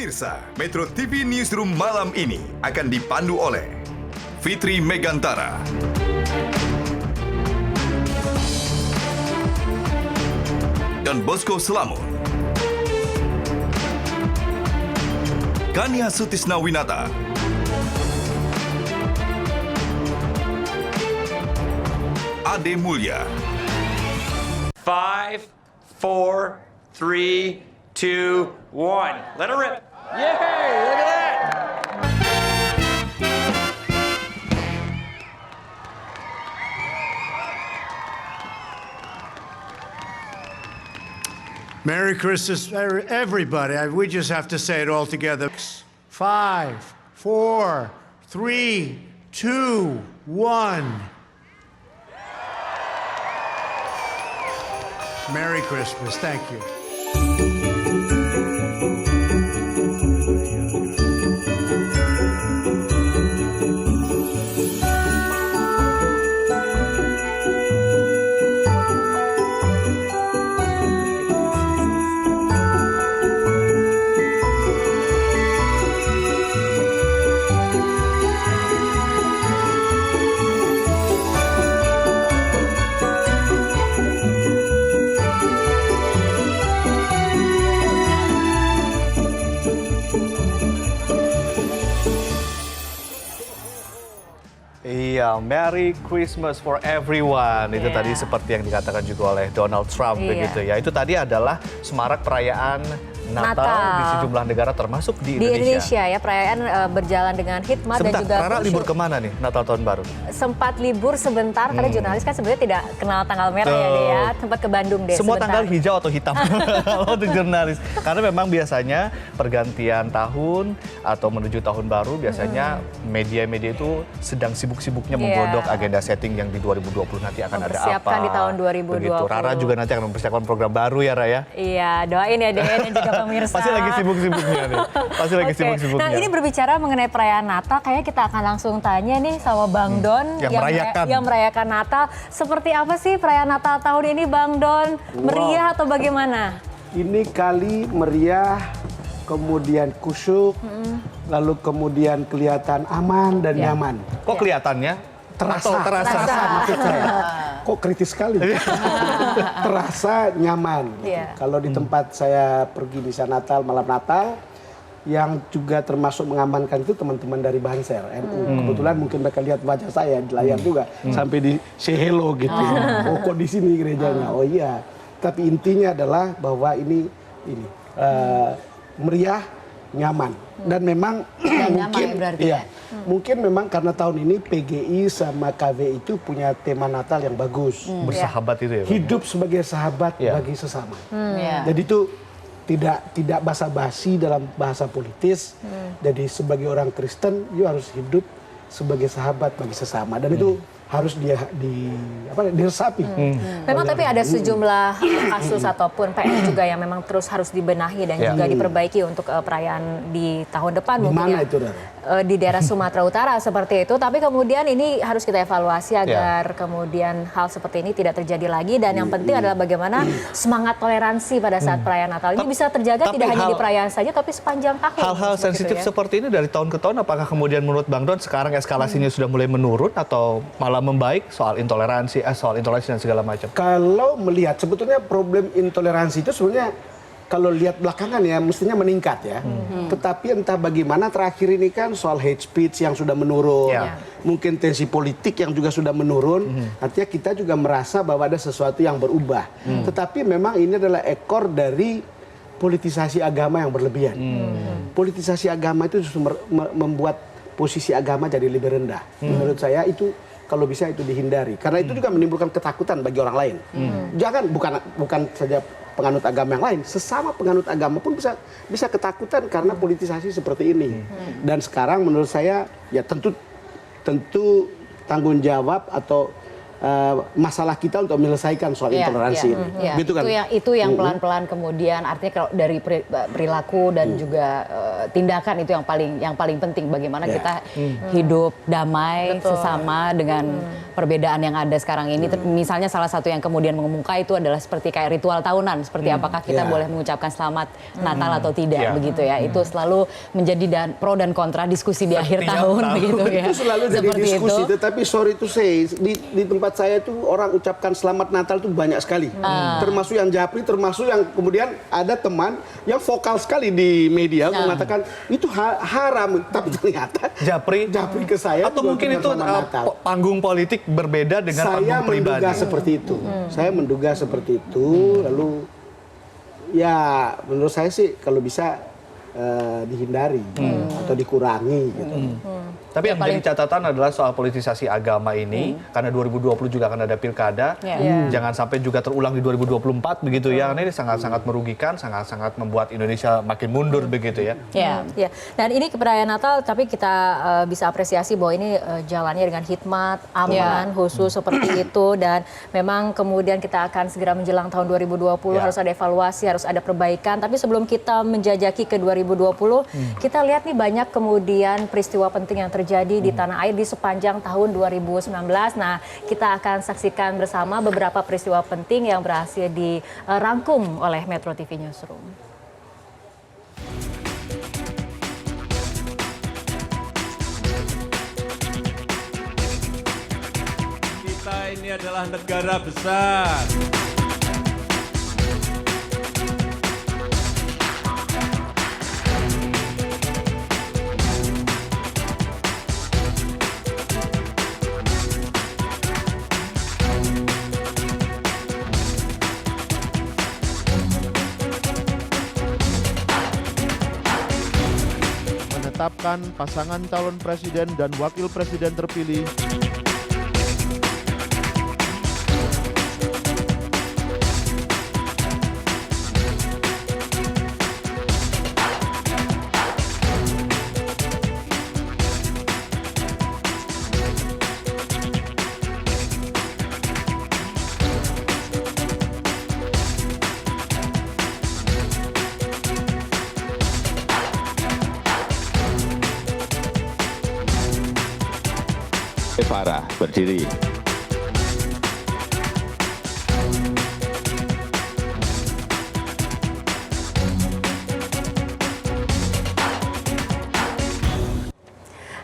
Pemirsa, Metro TV Newsroom malam ini akan dipandu oleh Fitri Megantara, dan Bosco Selamun, Kania Sutisnawinata, Ade Mulya. 5, 4, 3, 2, 1. Let her rip. Yay! Look at that. Merry Christmas, everybody. We just have to say it all together. 5, 4, 3, 2, 1. Merry Christmas. Thank you. Iya, Merry Christmas for everyone. Itu tadi seperti yang dikatakan juga oleh Donald Trump begitu ya. Itu tadi adalah semarak perayaan Natal di sejumlah negara termasuk di Indonesia. Di Indonesia ya, perayaan berjalan dengan hikmat dan juga Rara libur kemana nih Natal tahun baru? Sempat libur sebentar karena jurnalis kan sebenarnya tidak kenal tanggal merah ya deh ya. Sempat ke Bandung deh Semua sebentar. tanggal hijau atau hitam kalau untuk jurnalis. Karena memang biasanya pergantian tahun atau menuju tahun baru biasanya media-media itu sedang sibuk-sibuknya menggodok agenda setting yang di 2020 nanti akan ada apa. Mempersiapkan di tahun 2020. Begitu. Rara juga nanti akan mempersiapkan program baru ya Raya. Iya, doain ya Den dan juga pemirsa. Pasti lagi sibuk-sibuknya nih. Pasti lagi sibuk-sibuknya. Nah, ini berbicara mengenai perayaan Natal, kayaknya kita akan langsung tanya nih sama Bang Don yang merayakan Natal. Seperti apa sih perayaan Natal tahun ini Bang Don? Meriah atau bagaimana? Ini kali meriah, kemudian kusyuk, lalu kemudian kelihatan aman dan nyaman. Kok kelihatannya? Terasa maksud saya. Kok kritis sekali? Terasa nyaman. Iya. Kalau di tempat saya pergi misa Natal, malam Natal, yang juga termasuk mengamankan itu teman-teman dari Banser NU. Kebetulan mungkin mereka lihat wajah saya di layar juga, sampai di say hello gitu. Oh kok di sini gerejanya? Oh iya. Tapi intinya adalah bahwa ini meriah, nyaman. Dan memang mungkin memang karena tahun ini PGI sama KW itu punya tema Natal yang bagus. Bersahabat itu ya. Hidup sebagai sahabat bagi sesama. Jadi itu tidak basa-basi dalam bahasa politis. Jadi sebagai orang Kristen, you harus hidup sebagai sahabat bagi sesama. Dan itu harus diresapi. Memang tapi ada sejumlah kasus ataupun PR juga yang memang terus harus dibenahi dan juga diperbaiki untuk perayaan di tahun depan. Di mungkin mana ya. itu, Dara? Di daerah Sumatera Utara seperti itu. Tapi kemudian ini harus kita evaluasi agar kemudian hal seperti ini tidak terjadi lagi. Dan yang penting adalah bagaimana semangat toleransi pada saat perayaan Natal ini bisa terjaga tidak hanya di perayaan saja tapi sepanjang tahun. Hal-hal sensitif seperti ini dari tahun ke tahun apakah kemudian menurut Bang Don sekarang eskalasinya sudah mulai menurun atau malah membaik soal intoleransi dan segala macam? Kalau melihat sebetulnya problem intoleransi itu sebenarnya kalau lihat belakangan ya mestinya meningkat ya. Tetapi entah bagaimana terakhir ini kan soal hate speech yang sudah menurun. Mungkin tensi politik yang juga sudah menurun. Artinya kita juga merasa bahwa ada sesuatu yang berubah. Tetapi memang ini adalah ekor dari politisasi agama yang berlebihan. Politisasi agama itu justru membuat posisi agama jadi lebih rendah. Menurut saya itu kalau bisa itu dihindari. Karena itu juga menimbulkan ketakutan bagi orang lain. Jangan bukan saja penganut agama yang lain, sesama penganut agama pun bisa ketakutan karena politisasi seperti ini. Dan sekarang menurut saya ya tentu tanggung jawab atau masalah kita untuk menyelesaikan soal intoleransi ini. Gitu kan? Itu yang pelan-pelan kemudian artinya kalau dari perilaku dan juga tindakan itu yang paling penting bagaimana kita hidup damai sesama dengan perbedaan yang ada sekarang ini. Misalnya salah satu yang kemudian mengemuka itu adalah seperti kayak ritual tahunan, seperti apakah kita boleh mengucapkan selamat Natal atau tidak begitu ya. Itu selalu menjadi pro dan kontra diskusi di akhir tahun begitu ya. Itu selalu jadi diskusi, tetapi sorry to say di tempat saya itu orang ucapkan selamat Natal itu banyak sekali. Termasuk yang japri, termasuk yang kemudian ada teman yang vokal sekali di media mengatakan itu haram, tapi ternyata japri ke saya atau mungkin itu panggung politik berbeda dengan panggung pribadi. Saya menduga seperti itu. Saya menduga seperti itu. Lalu ya menurut saya sih kalau bisa dihindari atau dikurangi gitu. Tapi yang menjadi catatan adalah soal politisasi agama ini, karena 2020 juga akan ada pilkada, jangan sampai juga terulang di 2024 begitu ya, karena ini sangat-sangat merugikan, sangat-sangat membuat Indonesia makin mundur begitu ya. Ya. Dan ini perayaan Natal, tapi kita bisa apresiasi bahwa ini jalannya dengan hikmat, aman, khusus seperti itu, dan memang kemudian kita akan segera menjelang tahun 2020, harus ada evaluasi, harus ada perbaikan, tapi sebelum kita menjajaki ke 2020, kita lihat nih banyak kemudian peristiwa penting yang terjadi di tanah air di sepanjang tahun 2019. Nah, kita akan saksikan bersama beberapa peristiwa penting yang berhasil dirangkum oleh Metro TV Newsroom. Kita ini adalah negara besar. Menetapkan pasangan calon presiden dan wakil presiden terpilih Farah berdiri.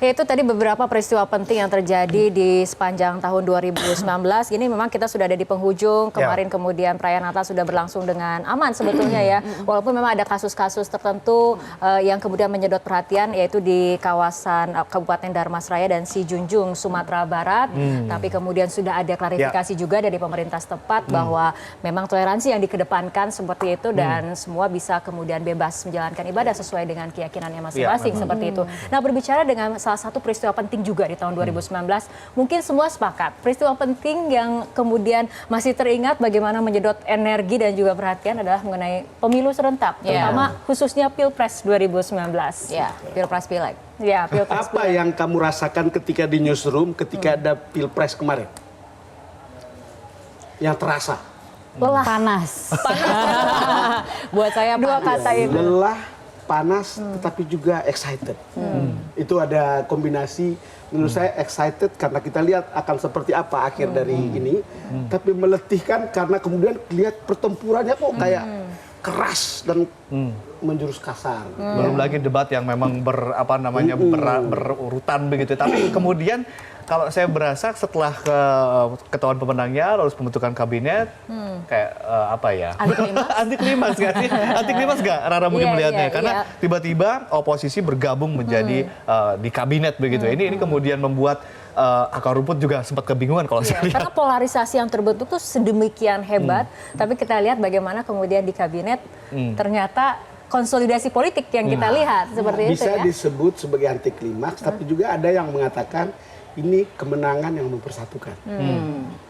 Ya, itu tadi beberapa peristiwa penting yang terjadi di sepanjang tahun 2019. Ini memang kita sudah ada di penghujung. Kemarin kemudian perayaan Natal sudah berlangsung dengan aman sebetulnya ya. Walaupun memang ada kasus-kasus tertentu yang kemudian menyedot perhatian, yaitu di kawasan Kabupaten Darmasraya dan Sijunjung, Sumatera Barat. Tapi kemudian sudah ada klarifikasi juga dari pemerintah setempat bahwa memang toleransi yang dikedepankan seperti itu dan semua bisa kemudian bebas menjalankan ibadah sesuai dengan keyakinannya masing-masing seperti itu. Nah, berbicara dengan salah satu peristiwa penting juga di tahun 2019, mungkin semua sepakat. Peristiwa penting yang kemudian masih teringat bagaimana menyedot energi dan juga perhatian adalah mengenai pemilu serentak, terutama khususnya Pilpres 2019. Pilpres Pileg. Pilpres Apa Pileg. yang kamu rasakan ketika di newsroom, ketika ada Pilpres kemarin? Yang terasa? Lelah. Panas. Buat saya dua kata itu. Lelah, panas, tetapi juga excited. Itu ada kombinasi, menurut saya excited karena kita lihat akan seperti apa akhir dari ini, tapi meletihkan karena kemudian lihat pertempurannya kok kayak keras dan menjurus kasar. Belum lagi debat yang memang berurutan begitu. Tapi kemudian kalau saya berasa setelah ketahuan pemenangnya, lalu pembentukan kabinet, kayak apa ya? Anti klimaks nggak sih? Anti klimaks nggak? Rara mungkin melihatnya. Karena tiba-tiba oposisi bergabung menjadi di kabinet begitu. Ini kemudian membuat akar rumput juga sempat kebingungan kalau saya lihat. Karena polarisasi yang terbentuk tuh sedemikian hebat, tapi kita lihat bagaimana kemudian di kabinet ternyata konsolidasi politik yang kita lihat seperti itu bisa ya. disebut sebagai anti klimaks, tapi juga ada yang mengatakan ini kemenangan yang mempersatukan.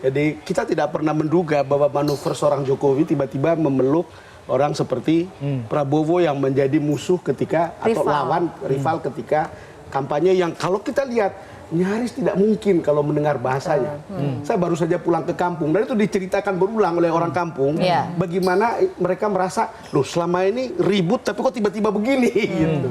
Jadi kita tidak pernah menduga bahwa manuver seorang Jokowi tiba-tiba memeluk orang seperti Prabowo yang menjadi musuh ketika atau lawan rival ketika kampanye yang kalau kita lihat nyaris tidak mungkin kalau mendengar bahasanya. Saya baru saja pulang ke kampung dan itu diceritakan berulang oleh orang kampung bagaimana mereka merasa, loh selama ini ribut tapi kok tiba-tiba begini gitu.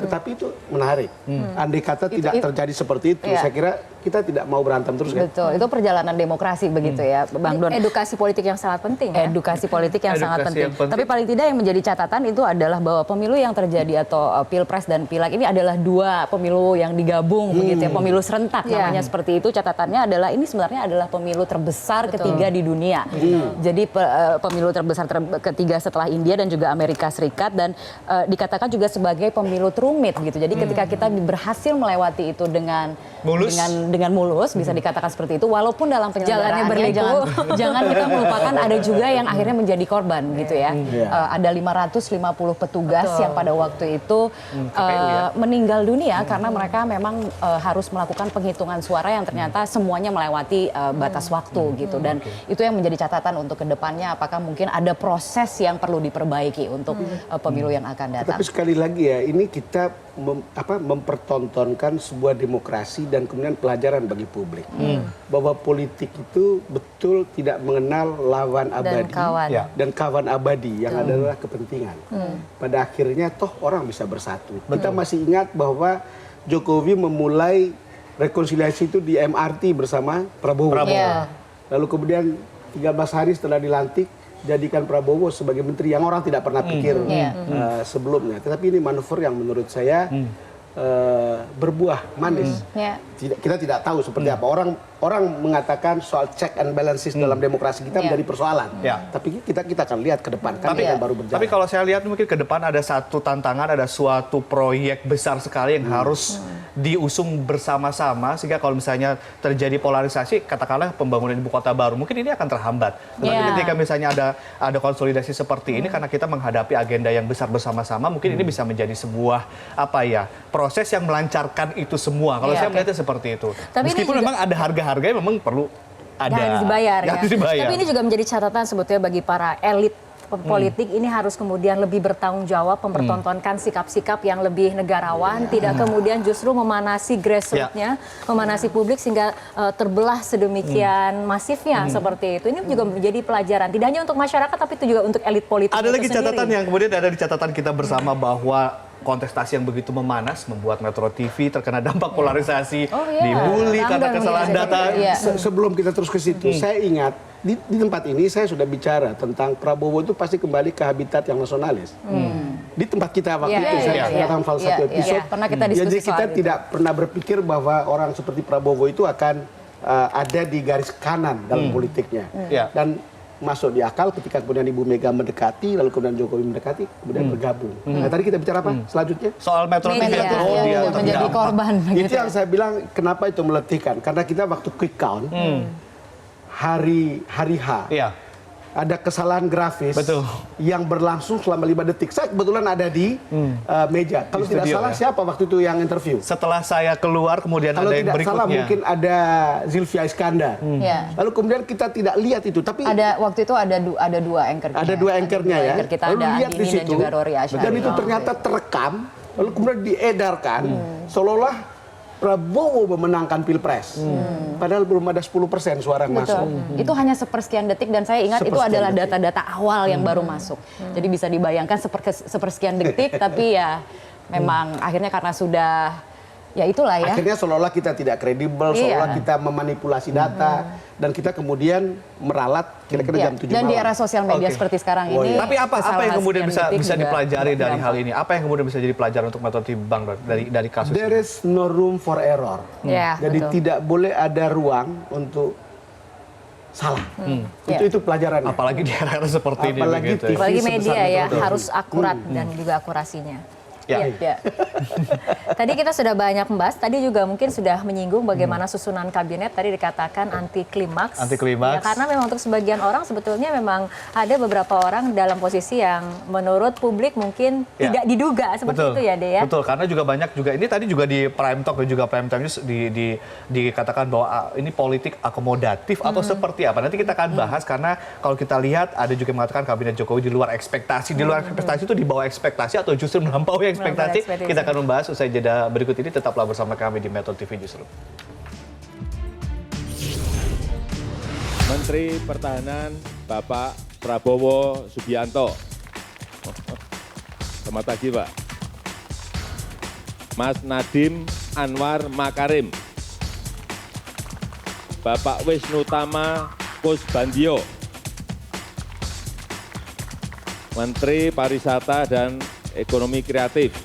Tetapi itu menarik. Andai kata tidak terjadi seperti itu, saya kira kita tidak mau berantem terus kan. Betul, itu perjalanan demokrasi begitu ya, Bang Don. Edukasi politik yang sangat penting ya. Edukasi politik yang sangat Edukasi penting. yang penting. Tapi paling tidak yang menjadi catatan itu adalah bahwa pemilu yang terjadi atau Pilpres dan Pileg ini adalah dua pemilu yang digabung begitu ya, pemilu serentak namanya seperti itu. Catatannya adalah ini sebenarnya adalah pemilu terbesar ketiga di dunia. Jadi pemilu terbesar ketiga setelah India dan juga Amerika Serikat, dan dikatakan juga sebagai pemilu terumit gitu. Jadi ketika kita berhasil melewati itu dengan mulus bisa dikatakan seperti itu, walaupun dalam penyelenggaraannya jangan kita melupakan ada juga yang akhirnya menjadi korban gitu ya. Ada 550 petugas yang pada waktu itu meninggal dunia karena mereka memang harus melakukan penghitungan suara yang ternyata semuanya melewati batas waktu gitu, dan itu yang menjadi catatan untuk kedepannya, apakah mungkin ada proses yang perlu diperbaiki untuk pemilu yang akan datang. Tapi sekali lagi ya, ini kita mempertontonkan sebuah demokrasi dan kemudian pelajaran bagi publik bahwa politik itu betul tidak mengenal lawan abadi dan kawan abadi yang adalah kepentingan. Pada akhirnya toh orang bisa bersatu. Kita masih ingat bahwa Jokowi memulai rekonsiliasi itu di MRT bersama Prabowo. Lalu kemudian 13 hari setelah dilantik jadikan Prabowo sebagai menteri yang orang tidak pernah pikir sebelumnya. Tetapi ini manuver yang menurut saya berbuah manis. Kita tidak tahu seperti apa. Orang mengatakan soal check and balances dalam demokrasi kita menjadi persoalan. Tapi kita akan lihat ke depan kan yang baru berjalan. Tapi kalau saya lihat mungkin ke depan ada satu tantangan, ada suatu proyek besar sekali yang harus diusung bersama-sama, sehingga kalau misalnya terjadi polarisasi, katakanlah pembangunan ibu kota baru, mungkin ini akan terhambat. Tapi ketika misalnya ada konsolidasi seperti ini, karena kita menghadapi agenda yang besar bersama-sama, mungkin ini bisa menjadi sebuah proses yang melancarkan itu semua. Kalau saya melihatnya seperti itu. Tapi meskipun memang ada harga-harga yang memang perlu harus dibayar. dibayar. Tapi ini juga menjadi catatan sebetulnya bagi para elit politik, ini harus kemudian lebih bertanggung jawab, mempertontonkan sikap-sikap yang lebih negarawan, tidak kemudian justru memanasi grassroots-nya, memanasi publik sehingga terbelah sedemikian masifnya seperti itu. Ini juga menjadi pelajaran, tidak hanya untuk masyarakat tapi itu juga untuk elit politik. Ada lagi catatan yang kemudian ada di catatan kita bersama bahwa kontestasi yang begitu memanas membuat Metro TV terkena dampak polarisasi, dibully karena kesalahan data. Sebelum kita terus ke situ, saya ingat di tempat ini saya sudah bicara tentang Prabowo itu pasti kembali ke habitat yang nasionalis. Di tempat kita waktu itu saya katakan salah satu episode. Pernah kita diskusi Jadi kita soal tidak pernah berpikir bahwa orang seperti Prabowo itu akan ada di garis kanan dalam politiknya. Dan masuk di akal ketika kemudian Ibu Mega mendekati, lalu kemudian Jokowi mendekati, kemudian bergabung. Nah tadi kita bicara apa selanjutnya? Soal Metro TV yang menjadi korban. Itu yang saya bilang kenapa itu meletihkan. Karena kita waktu quick count, hari H, ada kesalahan grafis yang berlangsung selama 5 detik. Saya kebetulan ada di meja. Kalau tidak salah siapa waktu itu yang interview? Setelah saya keluar kemudian kalau ada yang berikutnya. Kalau tidak salah mungkin ada Zilvia Iskandar. Lalu kemudian kita tidak lihat itu. Tapi waktu itu ada dua anchor. Ada dua anchornya ya. Kita lalu ada lihat di Andini dan situ. juga Rory Asyari. Dan itu ternyata terekam. Lalu kemudian diedarkan. Seolah-olah Prabowo memenangkan Pilpres. Padahal belum ada 10% suara yang masuk. Itu hanya sepersekian detik dan saya ingat itu adalah data-data awal yang baru masuk. Jadi bisa dibayangkan sepersekian detik tapi ya memang akhirnya karena sudah ya itulah ya. Akhirnya seolah-olah kita tidak kredibel, seolah kita memanipulasi data dan kita kemudian meralat kira-kira jam 7 malam. Dan di era sosial media seperti sekarang ini. Tapi apa yang kemudian bisa dipelajari dari hal ini? Apa yang kemudian bisa jadi pelajaran untuk Metro TV Bang dari kasus ini? There is no room for error. Jadi tidak boleh ada ruang untuk salah. Itu pelajarannya. Apalagi di era seperti ini. Apalagi media ya harus akurat dan juga akurasinya. Tadi kita sudah banyak membahas, tadi juga mungkin sudah menyinggung bagaimana susunan kabinet tadi dikatakan anti klimaks. Ya, karena memang untuk sebagian orang sebetulnya memang ada beberapa orang dalam posisi yang menurut publik mungkin tidak diduga seperti itu ya Dea ya. Betul, karena juga banyak juga ini tadi juga di Prime Talk dan juga Prime Time News dikatakan bahwa ini politik akomodatif atau seperti apa. Nanti kita akan bahas karena kalau kita lihat ada juga yang mengatakan kabinet Jokowi di luar ekspektasi. Di luar ekspektasi itu di bawah ekspektasi atau justru melampaui ekspektasi. Kita akan membahas usai jeda berikut ini. Tetaplah bersama kami di Metro TV Newsroom. Menteri Pertahanan Bapak Prabowo Subianto. Selamat pagi, Pak. Mas Nadiem Anwar Makarim. Bapak Wisnutama Kusbandio. Menteri Pariwisata dan Ekonomi Kreatif.